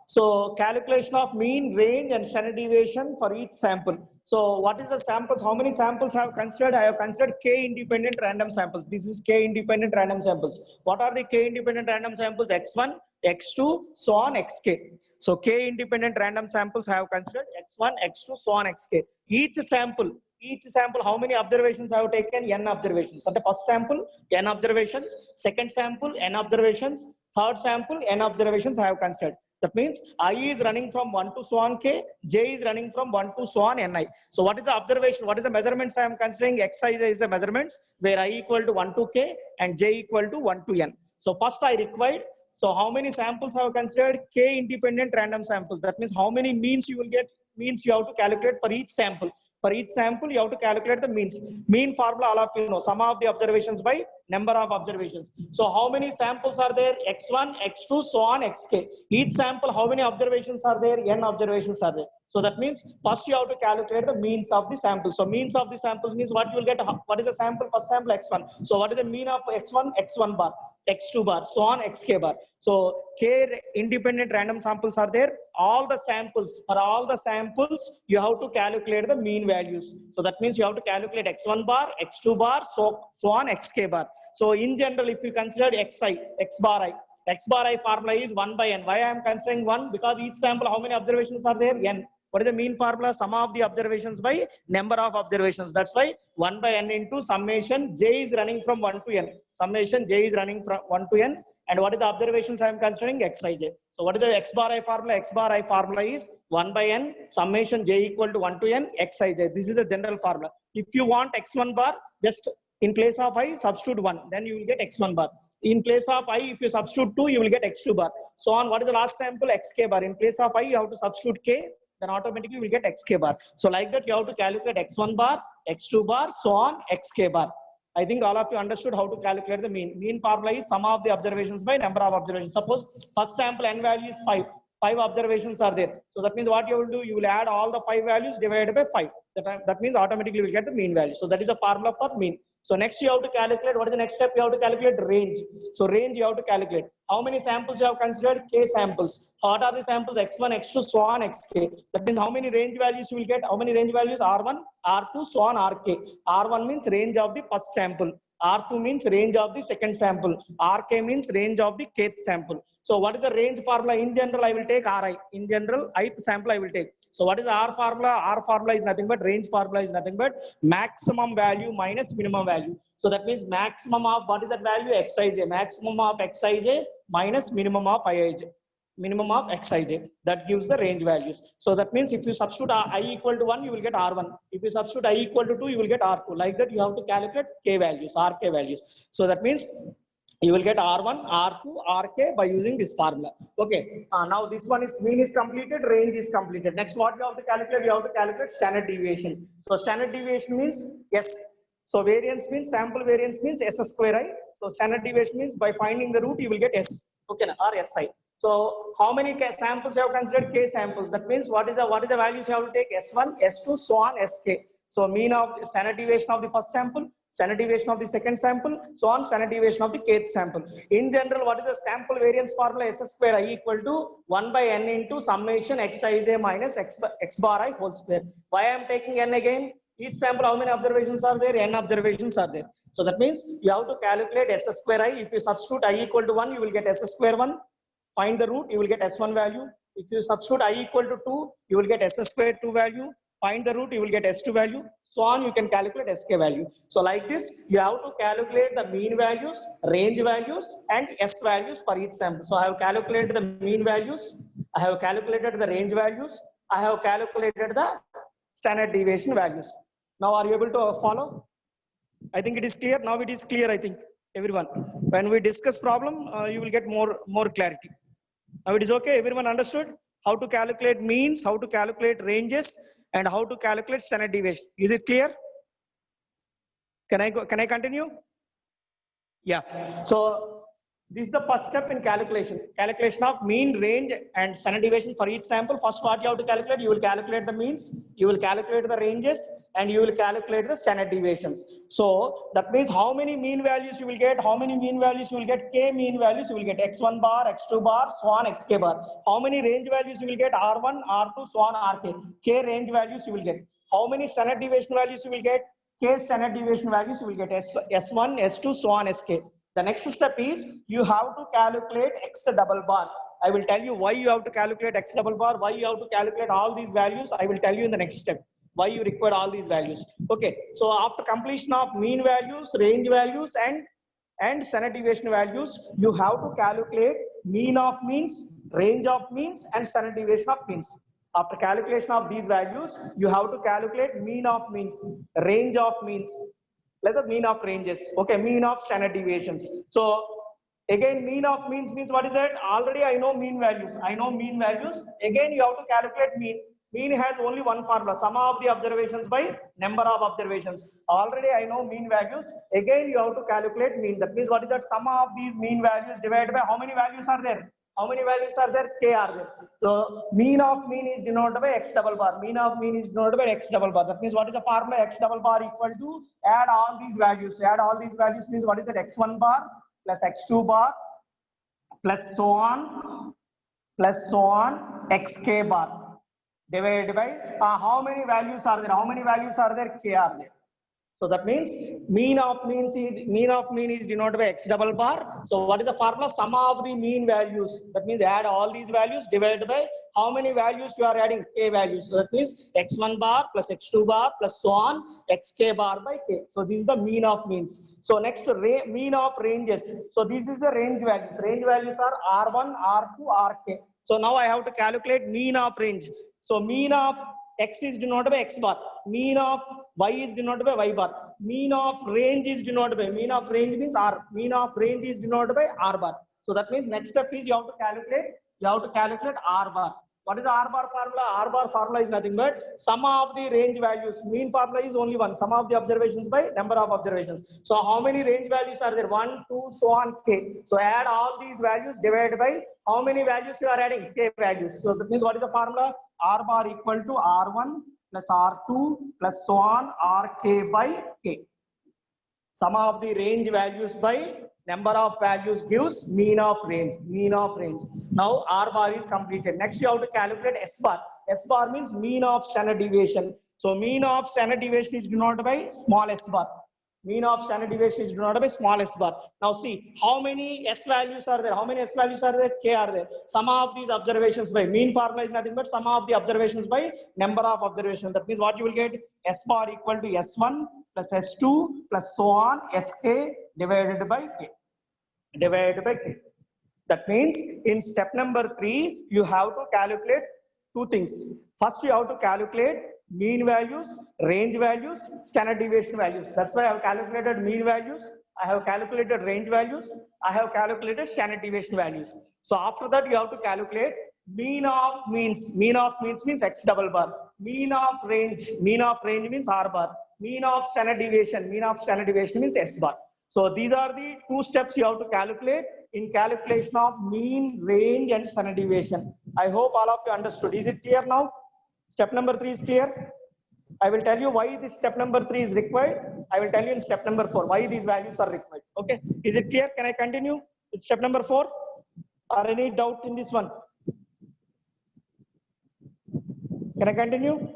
So calculation of mean, range, and standard deviation for each sample. So what is the samples? How many samples I have considered? I have considered k independent random samples. This is k independent random samples. What are the k independent random samples? X1, X2, so on, Xk. So k independent random samples I have considered X1, X2, so on, Xk. Each sample, how many observations I have taken? N observations. So the first sample, N observations. Second sample, N observations. Third sample, N observations I have considered. That means I is running from 1 to so on k, j is running from 1 to so on ni. So what is the observation? What is the measurements I am considering? Xi is the measurements where I equal to 1 to k and j equal to 1 to n. So first I required, so how many samples I have considered? K independent random samples. That means how many means you will get? Means you have to calculate for each sample. For each sample, you have to calculate the means. Mean formula, all of you know, sum of the observations by number of observations. So how many samples are there? X1, X2, so on, Xk. Each sample, how many observations are there? N observations are there. So that means first you have to calculate the means of the sample. So means of the samples means what you will get. What is the sample? First sample X1. So what is the mean of X1? X1 bar, X2 bar, so on, Xk bar. So k independent random samples are there. All the samples, for all the samples, you have to calculate the mean values. So that means you have to calculate X1 bar, X2 bar, so on, Xk bar. So in general, if you consider Xi, X bar I formula is 1 by n. Why I am considering 1? Because each sample, how many observations are there? N. What is the mean formula? Sum of the observations by number of observations. That's why 1 by n into summation j is running from 1 to n. Summation j is running from 1 to n. And what is the observations I am considering? Xij. So what is the X bar I formula? X bar I formula is 1 by n summation j equal to 1 to n Xij. This is the general formula. If you want X1 bar, just in place of I, substitute 1. Then you will get X1 bar. In place of I, if you substitute 2, you will get X2 bar. So on, what is the last sample? Xk bar. In place of I, you have to substitute k. Then automatically you will get Xk bar. So like that, you have to calculate X1 bar, X2 bar, so on, Xk bar. I think all of you understood how to calculate the mean. Mean formula is sum of the observations by number of observations. Suppose first sample n value is 5. 5 observations are there. So that means what you will do? You will add all the 5 values divided by 5. That means automatically you will get the mean value. So that is a formula for mean. So next you have to calculate, what is the next step? You have to calculate range. So range you have to calculate. How many samples you have considered? K samples. What are the samples? X1, X2, so on, Xk. That means how many range values you will get? How many range values? R1, R2, so on, Rk. R1 means range of the first sample. R2 means range of the second sample. Rk means range of the kth sample. So what is the range formula? In general, I will take Ri. In general, ith sample I will take. So what is R formula? R formula is nothing but, range formula is nothing but maximum value minus minimum value. So that means maximum of, what is that value? Xij. Maximum of Xij minus minimum of Iij. Minimum of Xij. That gives the range values. So that means if you substitute I equal to 1, you will get R1. If you substitute I equal to 2, you will get R2. Like that, you have to calculate K values, Rk values. So that means you will get R1, R2, Rk by using this formula. Okay. Now this one is mean is completed, range is completed. Next, what you have to calculate? You have to calculate standard deviation. So standard deviation means S. So variance means, sample variance means S square I. So standard deviation means by finding the root, you will get S. Okay, or Si. So how many samples you have considered? K samples. That means what is the values you have to take? S1, S2, so on, Sk. So mean of standard deviation of the first sample, standard deviation of the second sample, so on, standard deviation of the kth sample. In general, what is the sample variance formula? S square I equal to 1 by n into summation Xij minus x bar I whole square. Why I am taking n again? Each sample, how many observations are there? N observations are there. So that means you have to calculate S square I. If you substitute I equal to 1, you will get S square 1. Find the root, you will get S1 value. If you substitute I equal to 2, you will get S square 2 value. Find the root, you will get S2 value. So on, you can calculate Sk value. So like this, you have to calculate the mean values, range values, and S values for each sample. So I have calculated the mean values, I have calculated the range values, I have calculated the standard deviation values. Now are you able to follow? I think it is clear. Now it is clear, I think, everyone. When we discuss problem, you will get more clarity. Now it is okay. Everyone understood how to calculate means, how to calculate ranges, and how to calculate standard deviation. Is it clear? Can I continue? Yeah. So this is the first step in calculation. Calculation of mean, range, and standard deviation for each sample. First, what you have to calculate? You will calculate the means. You will calculate the ranges. and you will calculate the standard deviations. So that means how many mean values you will get, how many mean values you will get, k mean values you will get, x1 bar, x2 bar, so on, xk bar. How many range values you will get, r1, r2, so on, rk. K range values you will get. How many standard deviation values you will get, k standard deviation values you will get, s1, s2, so on, sk. The next step is you have to calculate x double bar. I will tell you why you have to calculate x double bar, why you have to calculate all these values. I will tell you in the next step why you require all these values. Okay, so after completion of mean values, range values, and standard deviation values, you have to calculate mean of means, range of means, and standard deviation of means. After calculation of these values, you have to calculate mean of means, range of means, let the mean of ranges, okay, mean of standard deviations. So again, mean of means means what is that? Already I know mean values. I know mean values. Again, you have to calculate mean. Mean has only one formula, sum of the observations by number of observations. Already I know mean values. Again, you have to calculate mean. That means what is that? Sum of these mean values divided by how many values are there? How many values are there? K are there. So mean of mean is denoted by x double bar. Mean of mean is denoted by x double bar. That means what is the formula? X double bar equal to add all these values. Add all these values means what is that? X1 bar plus x2 bar plus so on xk bar divided by how many values are there? How many values are there? K are there. So that means mean of mean is denoted by x double bar. So what is the formula? Sum of the mean values. That means add all these values divided by how many values you are adding? K values. So that means x1 bar plus x2 bar plus so on xk bar by k. So this is the mean of means. So next mean of ranges. So this is the range values. Range values are r1, r2, rk. So now I have to calculate mean of range. So mean of x is denoted by x bar, mean of y is denoted by y bar, mean of range is denoted by, mean of range means r, mean of range is denoted by r bar. So that means next step is you have to calculate r bar. What is the r bar formula? R bar formula is nothing but sum of the range values. Mean formula is only one, sum of the observations by number of observations. So how many range values are there? 1, 2, so on, k. So add all these values divided by how many values you are adding? K values. So that means what is the formula? R bar equal to R1 plus R2 plus so on Rk by K. Sum of the range values by number of values gives mean of range. Now R bar is completed. Next you have to calculate S bar. S bar means mean of standard deviation. So mean of standard deviation is denoted by small s bar. Mean of standard deviation is denoted by small s bar. Now see how many s values are there? How many s values are there? K are there. Sum of these observations by mean formula is nothing but sum of the observations by number of observations. That means what you will get? S bar equal to S1 plus S2 plus so on Sk divided by K. That means in step number 3, you have to calculate two things. First, you have to calculate mean values, range values, standard deviation values. That's why I have calculated mean values, I have calculated range values, I have calculated standard deviation values. So after that, you have to calculate mean of means. Mean of means means x double bar. Mean of range means r bar. Mean of standard deviation means s bar. So these are the two steps you have to calculate in calculation of mean, range, and standard deviation. I hope all of you understood. Is it clear now? Step number 3 is clear. I will tell you why this step number 3 is required. I will tell you in step number 4 why these values are required. Okay. Is it clear? Can I continue with step number 4? Or any doubt in this one? Can I continue?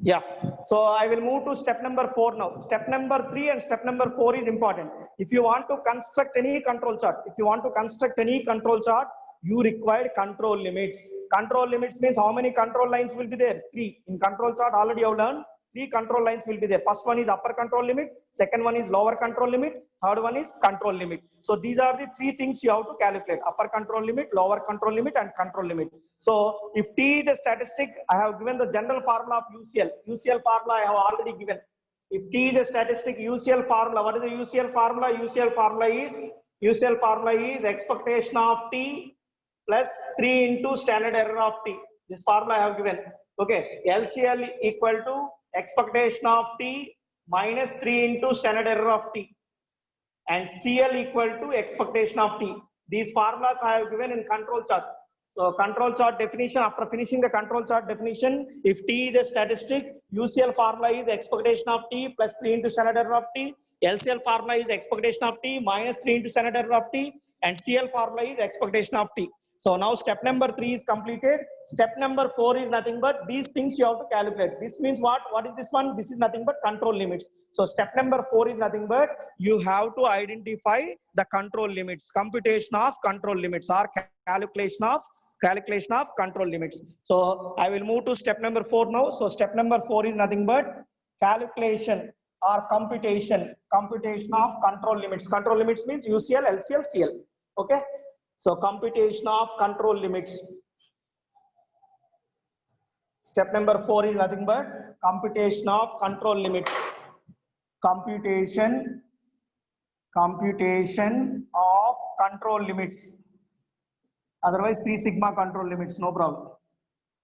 Yeah. So I will move to step number 4 now. Step number 3 and step number 4 is important. If you want to construct any control chart, you require control limits. Control limits means how many control lines will be there? 3. In control chart already you have learned 3 control lines will be there. First one is upper control limit, second one is lower control limit, third one is control limit. So these are the 3 things you have to calculate: upper control limit, lower control limit, and control limit. So if T is a statistic, I have given the general formula of UCL. UCL formula I have already given. If T is a statistic, UCL formula, what is the UCL formula? UCL formula is expectation of T plus 3 into standard error of T. This formula I have given. Okay, LCL equal to expectation of T minus 3 into standard error of T, and CL equal to expectation of T. These formulas I have given in control chart. So control chart definition, after finishing the control chart definition, if T is a statistic, UCL formula is expectation of T plus 3 into standard error of T. LCL formula is expectation of T minus 3 into standard error of T. And CL formula is expectation of T. So now step number 3 is completed. Step number 4 is nothing but these things you have to calculate. This means what? What is this one? This is nothing but control limits. So step number 4 is nothing but you have to identify the control limits, computation of control limits or calculation of control limits. So I will move to step number 4 now. So step number 4 is nothing but calculation or computation of control limits. Control limits means UCL, LCL, CL. Okay. So computation of control limits. Step number 4 is nothing but computation of control limits. Computation of control limits. Otherwise 3 sigma control limits, no problem.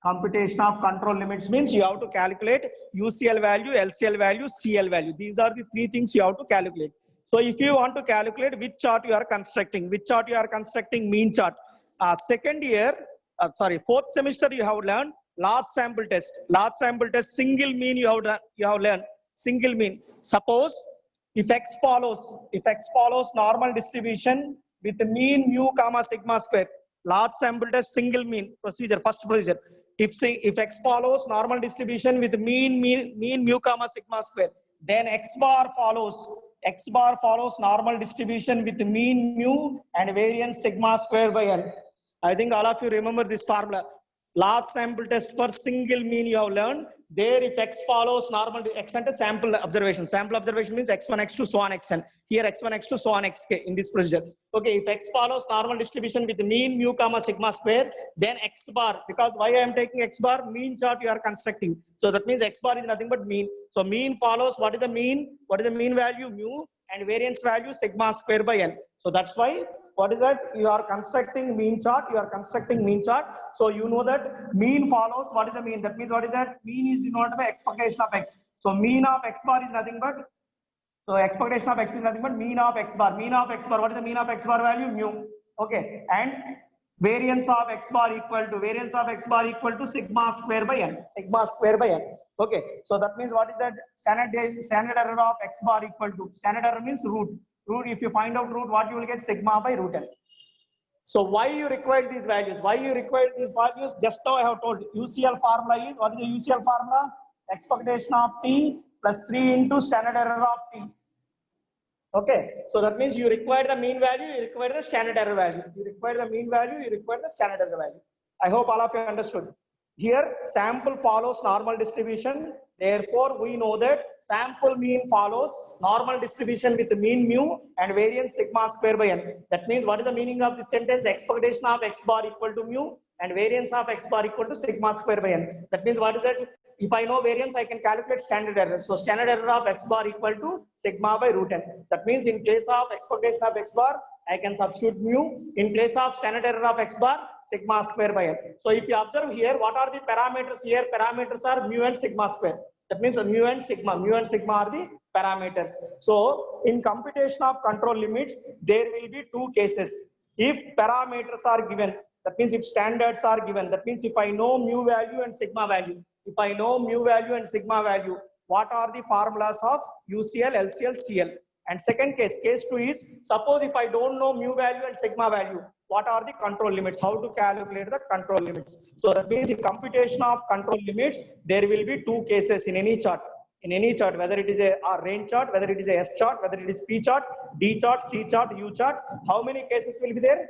Computation of control limits means you have to calculate UCL value, LCL value, CL value. These are the 3 things you have to calculate. So if you want to calculate which chart you are constructing, mean chart. Fourth semester you have learned large sample test, single mean you have learned, single mean. Suppose if X follows normal distribution with mean mu comma sigma square, large sample test single mean procedure, first procedure. If X follows normal distribution with mean mu comma sigma square, then X bar follows normal distribution with mean mu and variance sigma square by n. I think all of you remember this formula. Large sample test for single mean you have learned. There if X follows normal, X and sample observation. Sample observation means X1, X2, so on Xn. Here X1, X2, so on Xk in this procedure. Okay, if X follows normal distribution with mean mu comma sigma square, then X bar, because why I am taking X bar? Mean chart you are constructing. So that means X bar is nothing but mean. So mean follows, what is the mean? What is the mean value? Mu, and variance value sigma square by n. So that's why, what is that? You are constructing mean chart. So you know that mean follows. What is the mean? That means what is that? Mean is denoted by expectation of X. So mean of X bar is nothing but, so expectation of X is nothing but mean of X bar. Mean of X bar. What is the mean of X bar value? Mu. Okay. And variance of X bar equal to sigma square by n. Okay. So that means what is that? Standard error of X bar equal to, standard error means root. If you find out root, what you will get? Sigma by root n. So why you require these values? Just now I have told you. UCL formula is, what is the UCL formula? Expectation of T plus 3 into standard error of T. Okay. So that means you require the mean value, you require the standard error value. I hope all of you understood. Here sample follows normal distribution. Therefore, we know that sample mean follows normal distribution with mean mu and variance sigma square by n. That means what is the meaning of this sentence? Expectation of X bar equal to mu and variance of X bar equal to sigma square by n. That means what is that? If I know variance, I can calculate standard error. So standard error of X bar equal to sigma by root n. That means in place of expectation of X bar, I can substitute mu. In place of standard error of X bar, sigma square by n. So if you observe here, what are the parameters here? Parameters are mu and sigma square. That means mu and sigma are the parameters. So in computation of control limits, there will be 2 cases. If parameters are given, that means if standards are given, that means if I know mu value and sigma value, what are the formulas of UCL, LCL, CL? And second case, case 2 is, suppose if I don't know mu value and sigma value, what are the control limits? How to calculate the control limits? So that means in computation of control limits, there will be 2 cases in any chart. Whether it is a range chart, whether it is a S chart, whether it is P chart, D chart, C chart, U chart, how many cases will be there?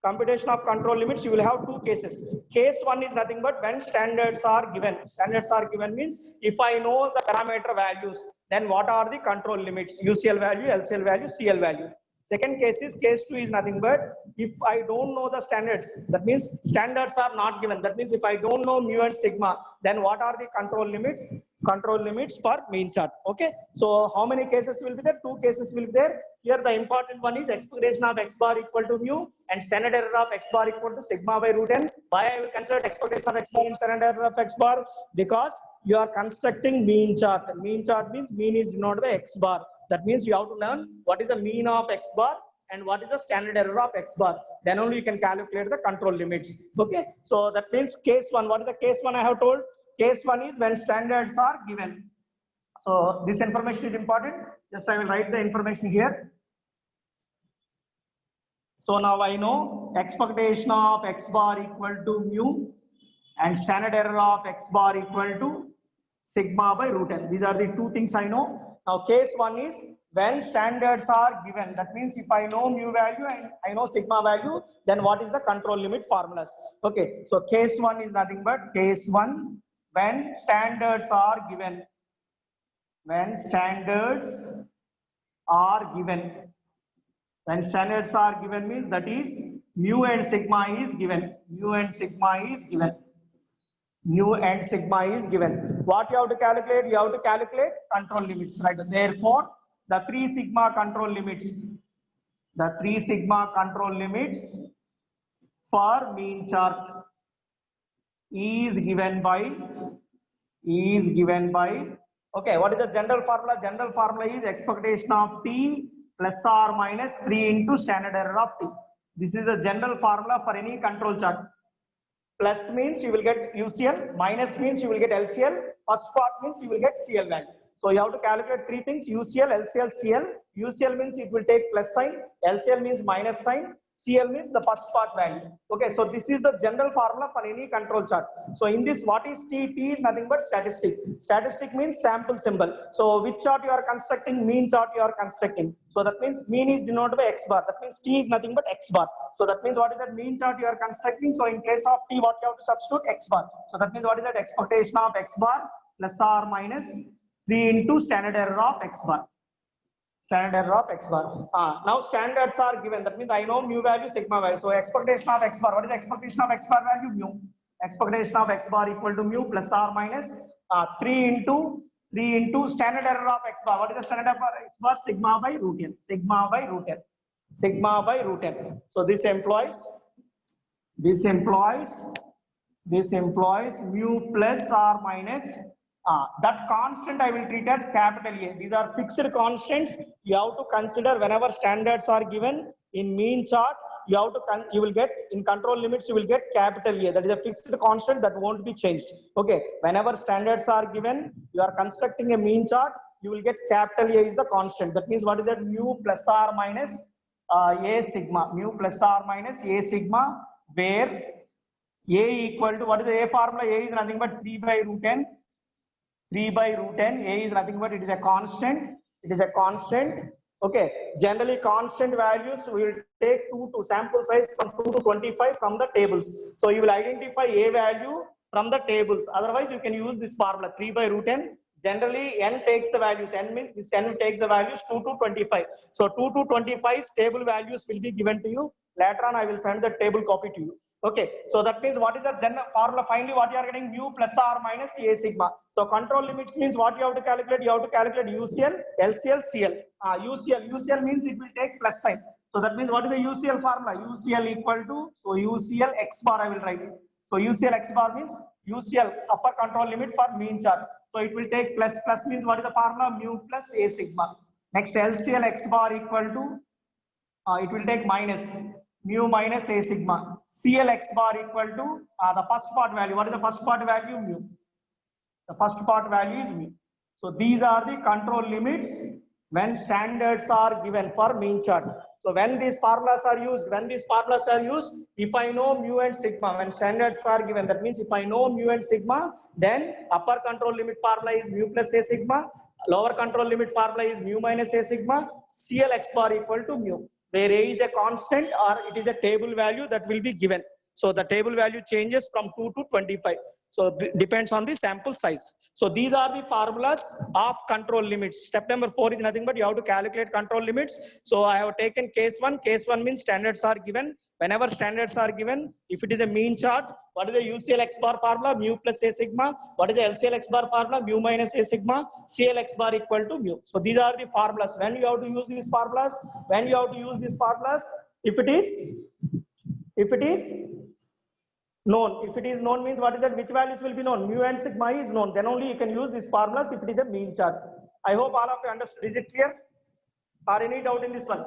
Computation of control limits, you will have 2 cases. Case 1 is nothing but when standards are given. Standards are given means if I know the parameter values, then what are the control limits? UCL value, LCL value, CL value. Second case is, case 2 is nothing but if I don't know the standards, that means standards are not given. That means if I don't know mu and sigma, then what are the control limits? Control limits for mean chart. Okay. So how many cases will be there? 2 cases will be there. Here the important one is expectation of X bar equal to mu and standard error of X bar equal to sigma by root n. Why I will consider expectation of X bar and standard error of X bar? Because you are constructing mean chart. Mean chart means mean is denoted by X bar. That means you have to learn what is the mean of X bar and what is the standard error of X bar. Then only you can calculate the control limits. Okay. So that means case one. What is the case one I have told? Case one is when standards are given. So this information is important. Just I will write the information here. So now I know expectation of X bar equal to mu and standard error of X bar equal to sigma by root n. These are the two things I know. Now case one is when standards are given. That means if I know mu value and I know sigma value, then what is the control limit formulas? Okay, so case one is nothing but case one when standards are given. When standards are given. When standards are given means that is mu and sigma is given. Mu and sigma is given. Mu and sigma is given. What you have to calculate? You have to calculate control limits, right? Therefore, the 3 sigma control limits. The 3 sigma control limits for mean chart is given by. Okay, what is the general formula? General formula is expectation of t plus or minus 3 into standard error of t. This is a general formula for any control chart. Plus means you will get UCL, minus means you will get LCL, first part means you will get CL value. So you have to calculate 3 things: UCL, LCL, CL. UCL means it will take plus sign, LCL means minus sign, CL means the first part value. Okay, so this is the general formula for any control chart. So in this, what is T? T is nothing but statistic. Statistic means sample symbol. So which chart you are constructing? Mean chart you are constructing. So that means mean is denoted by X bar. That means T is nothing but X bar. So that means what is that mean chart you are constructing? So in place of T, what you have to substitute? X bar. So that means what is that expectation of X bar plus or minus 3 into standard error of X bar. Standard error of X bar. Now standards are given. That means I know mu value, sigma value. So expectation of X bar. What is the expectation of X bar value? Mu. Expectation of X bar equal to mu plus or minus 3 into standard error of X bar. What is the standard error of X bar? Sigma by root n. Sigma by root n. Sigma by root n. So this employs mu plus or minus that constant I will treat as capital A. These are fixed constants. You have to consider whenever standards are given in mean chart. You have to you will get in control limits. You will get capital A. That is a fixed constant that won't be changed. Okay. Whenever standards are given, you are constructing a mean chart. You will get capital A is the constant. That means what is that? Mu plus or minus A sigma. Mu plus or minus A sigma, where A equal to, what is the A formula? A is nothing but 3 by root n. 3 by root n. A is nothing but it is a constant. It is a constant. Okay. Generally, constant values we will take 2 to sample size from 2 to 25 from the tables. So you will identify A value from the tables. Otherwise, you can use this formula 3 by root n. Generally, n takes the values. N means this n takes the values 2 to 25. So 2 to 25 table values will be given to you. Later on, I will send the table copy to you. Okay, so that means what is the general formula? Finally, what you are getting? Mu plus or minus A sigma. So control limits means what you have to calculate? You have to calculate UCL, LCL, CL. UCL means it will take plus sign. So that means what is the UCL formula? UCL equal to, so UCL X bar I will write it. So UCL X bar means UCL upper control limit for mean chart. So it will take plus means what is the formula? Mu plus A sigma. Next LCL X bar equal to, it will take minus mu minus A sigma. CL X bar equal to the first part value. What is the first part value? Mu. The first part value is mu. So these are the control limits when standards are given for mean chart. So when these formulas are used, if I know mu and sigma, when standards are given, that means if I know mu and sigma, then upper control limit formula is mu plus A sigma, lower control limit formula is mu minus A sigma, CL X bar equal to mu, where A is a constant or it is a table value that will be given. So the table value changes from 2 to 25. So depends on the sample size. So these are the formulas of control limits. Step number 4 is nothing but you have to calculate control limits. So I have taken case 1. Case 1 means standards are given. Whenever standards are given, if it is a mean chart, what is the UCL X bar formula? Mu plus A sigma. What is the LCL X bar formula? Mu minus A sigma. CL X bar equal to mu. So these are the formulas. When you have to use these formulas? If it is known. If it is known means what is that? Which values will be known? Mu and sigma is known. Then only you can use these formulas if it is a mean chart. I hope all of you understood. Is it clear? Or any doubt in this one?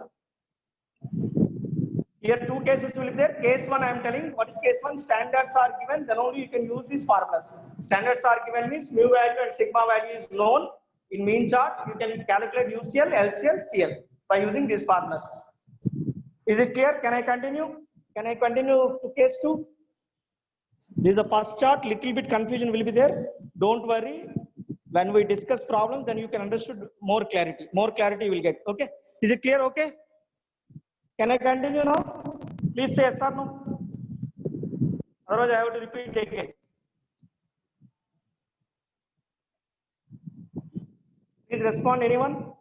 Here two cases will be there. Case one, I am telling what is case one. Standards are given, then only you can use these formulas. Standards are given means mu value and sigma value is known. In mean chart, you can calculate UCL, LCL, CL by using these formulas. Is it clear? Can I continue? Can I continue to case two? This is the first chart. Little bit confusion will be there. Don't worry. When we discuss problems, then you can understand more clarity. More clarity you will get. Okay? Is it clear? Okay? Can I continue now? Please say yes or no. Otherwise, I have to repeat again. Please respond, anyone?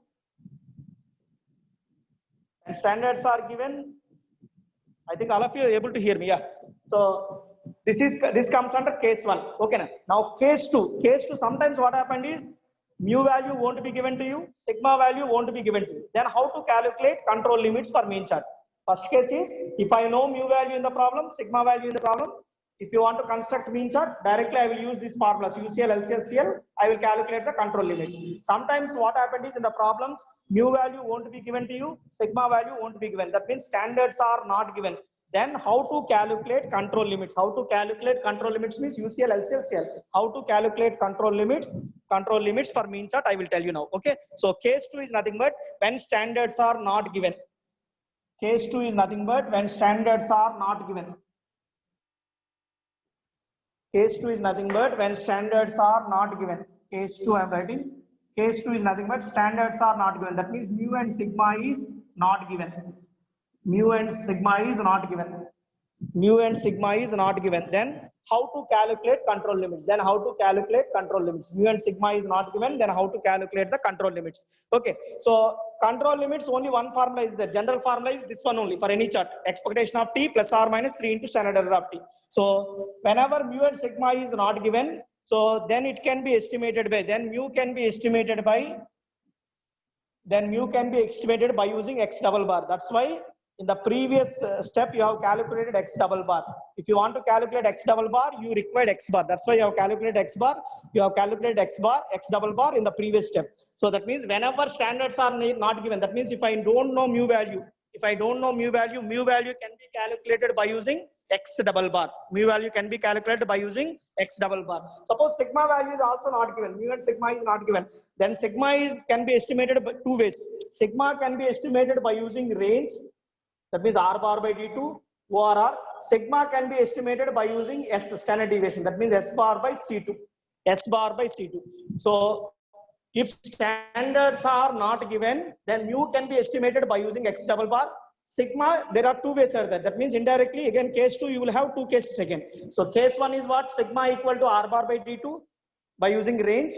And standards are given. I think all of you are able to hear me. Yeah. So this comes under case one. Okay. Now case two. Case two. Sometimes what happened is mu value won't be given to you. Sigma value won't be given to you. Then how to calculate control limits for mean chart? First case is if I know mu value in the problem, sigma value in the problem. If you want to construct mean chart, directly I will use these formulas UCL, LCL, CL. I will calculate the control limits. Sometimes what happened is in the problems, mu value won't be given to you, sigma value won't be given. That means standards are not given. Then how to calculate control limits? How to calculate control limits means UCL, LCL, CL. How to calculate control limits? Control limits for mean chart I will tell you now. Okay. So case two is nothing but when standards are not given. Case two is nothing but when standards are not given. Case 2 is nothing but when standards are not given. Case 2 I am writing. Case 2 is nothing but standards are not given. That means mu and sigma is not given. Mu and sigma is not given. Mu and sigma is not given. Then how to calculate control limits? Then how to calculate control limits? Mu and sigma is not given. Then how to calculate the control limits? Okay. So control limits, only one formula is there. General formula is this one only for any chart. Expectation of t plus or minus 3 into standard error of t. So whenever mu and sigma is not given, so then it can be estimated by, then mu can be estimated by using x double bar. That's why in the previous step you have calculated x double bar. If you want to calculate x double bar, you require x bar. That's why you have calculated x bar. You have calculated x double bar in the previous step. So that means whenever standards are not given, that means if I don't know mu value, mu value can be calculated by using x double bar. Mu value can be calculated by using x double bar. Suppose sigma value is also not given. Mu and sigma is not given. Then sigma can be estimated by two ways. Sigma can be estimated by using range. That means R bar by D2, ORR. Sigma can be estimated by using S, standard deviation. That means S bar by C2. S bar by C2. So if standards are not given, then mu can be estimated by using x double bar. Sigma, there are two ways are there. That means indirectly, again, case 2, you will have two cases again. So case 1 is what? Sigma equal to R bar by D2 by using range.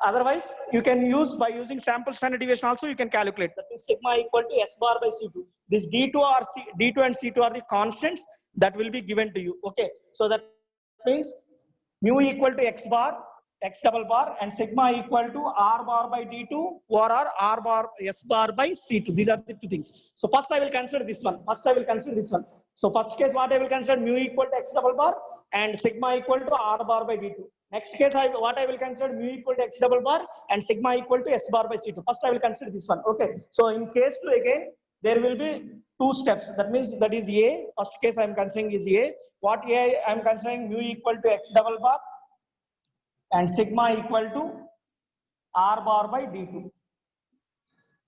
Otherwise, you can use by using sample standard deviation also, you can calculate. That means sigma equal to S bar by C2. This D2 and C2 are the constants that will be given to you. Okay. So that means mu equal to x double bar, and sigma equal to R bar by D2 or R bar S bar by C2. These are the two things. So first I will consider this one. So first case what I will consider mu equal to x double bar and sigma equal to R bar by D2. Next case what I will consider mu equal to x double bar and sigma equal to S bar by C2. First I will consider this one. Okay. So in case 2 again, there will be two steps. That means that is A. First case I am considering is A. What A I am considering? Mu equal to x double bar and sigma equal to R bar by D2.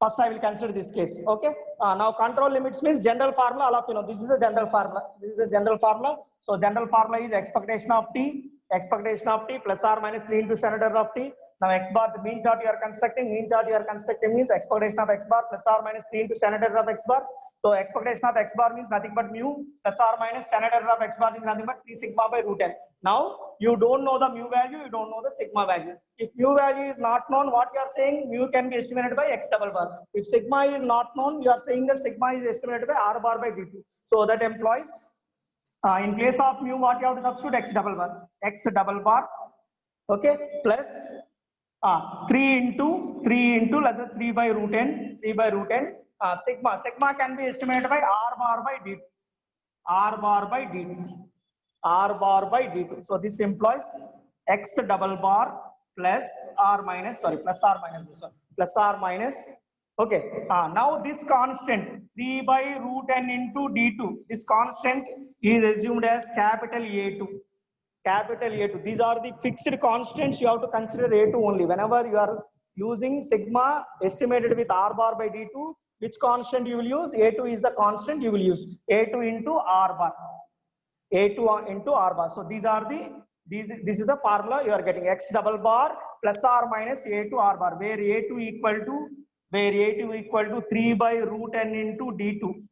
First I will consider this case. Okay. Now control limits means general formula. All of you know this is a general formula. So general formula is expectation of t plus or minus 3 into standard error of t. Now x bar, the mean chart you are constructing. Means expectation of x bar plus or minus 3 into standard error of x bar. So expectation of x bar means nothing but mu plus or minus standard error of x bar is nothing but 3 sigma by root n. Now you don't know the mu value, you don't know the sigma value. If mu value is not known, what you are saying, mu can be estimated by x double bar. If sigma is not known, you are saying that sigma is estimated by R bar by D2. So that employs in place of mu, what you have to substitute? X double bar, okay, plus 3 into let's say 3 by root n, sigma can be estimated by R bar by D2. So this implies x double bar plus or minus this one, plus or minus Okay, now this constant 3 by root n into d2, this constant is assumed as capital A2. Capital A2. These are the fixed constants. You have to consider A2 only. Whenever you are using sigma estimated with R bar by D2, which constant you will use? A2 is the constant you will use. A2 into R bar. A2 into R bar. So these are this is the formula you are getting. X double bar plus or minus A2 R bar, where A2 equal to 3 by root n into D2.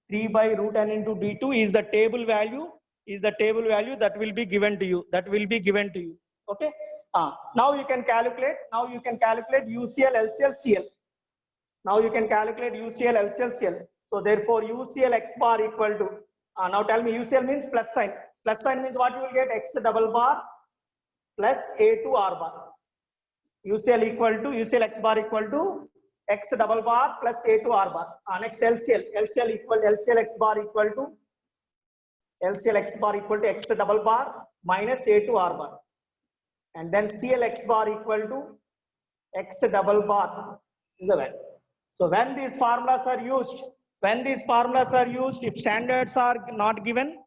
3 by root n into D2 is the table value, that will be given to you. Okay. Now you can calculate. UCL, LCL, CL. Now you can calculate UCL, LCL, CL. So therefore UCL x bar equal to, now tell me, UCL means plus sign. Plus sign means what you will get? X double bar plus A2 R bar. UCL x bar equal to X double bar plus A2 R bar. Next LCL x bar equal to X double bar minus A2 R bar. And then CL x bar equal to X double bar is the value. So when these formulas are used, if standards are not given,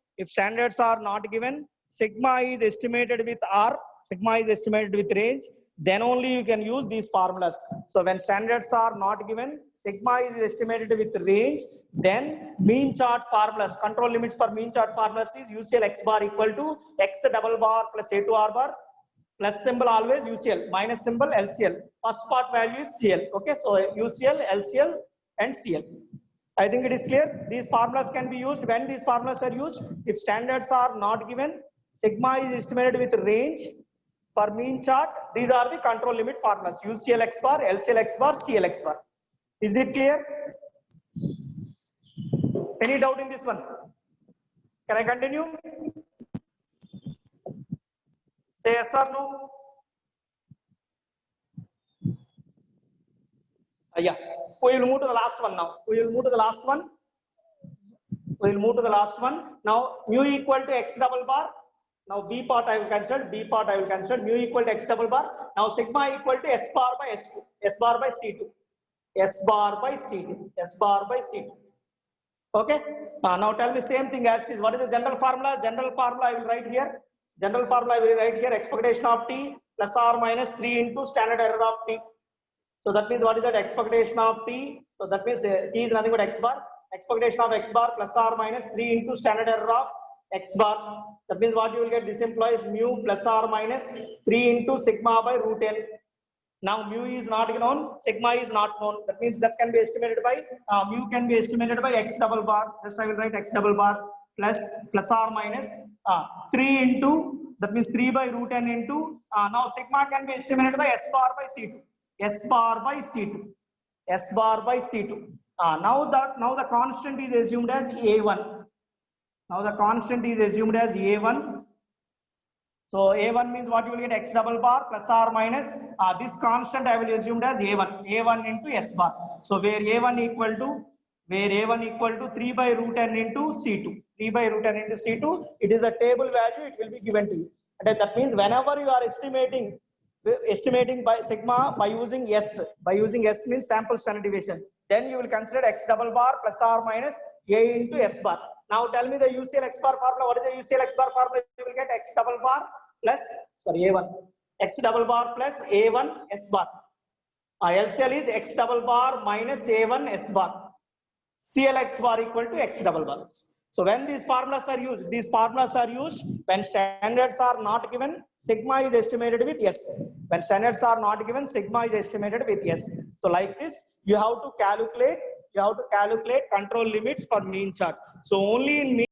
sigma is estimated with R, sigma is estimated with range, then only you can use these formulas. So when standards are not given, sigma is estimated with range, then mean chart formulas, control limits for mean chart formulas is UCL x bar equal to X double bar plus A2 R bar, plus symbol always UCL, minus symbol LCL. First part value is CL. Okay, so UCL, LCL, and CL. I think it is clear. These formulas can be used. When these formulas are used, if standards are not given, sigma is estimated with range. For mean chart, these are the control limit formulas: UCL x bar, LCL x bar, CL x bar. Is it clear? Any doubt in this one? Can I continue? Say yes or no. Yeah, we will move to the last one now. Now mu equal to X double bar. Now B part I will consider. Mu equal to X double bar. Now sigma equal to S bar by S2. S bar by C2. Okay. Now tell me same thing as is. What is the general formula? I will write here. Expectation of T plus or minus 3 into standard error of T. So that means what is that? Expectation of T. So that means T is nothing but X bar. Expectation of X bar plus or minus 3 into standard error of X bar. That means what you will get? This implies mu plus or minus 3 into sigma by root n. Now mu is not known, sigma is not known. That means that can be estimated by, mu can be estimated by X double bar. Just I will write X double bar plus or minus 3 into, that means 3 by root n into, now sigma can be estimated by S bar by C2. S bar by C2. Now the constant is assumed as A1. So A1 means what you will get? X double bar plus or minus, this constant I will assume as A1 into S bar. So where A1 equal to 3 by root n into C2. It is a table value, it will be given to you. And that means whenever you are estimating by sigma by using S means sample standard deviation, then you will consider X double bar plus or minus A into S bar. Now tell me the UCL x bar formula. What is the UCL x bar formula? You will get X double bar plus, A1. X double bar plus A1 S bar. LCL is X double bar minus A1 S bar. CL x bar equal to X double bar. So when these formulas are used, when standards are not given, sigma is estimated with S. When standards are not given, sigma is estimated with S. So like this, you have to calculate control limits for mean chart. So only in mean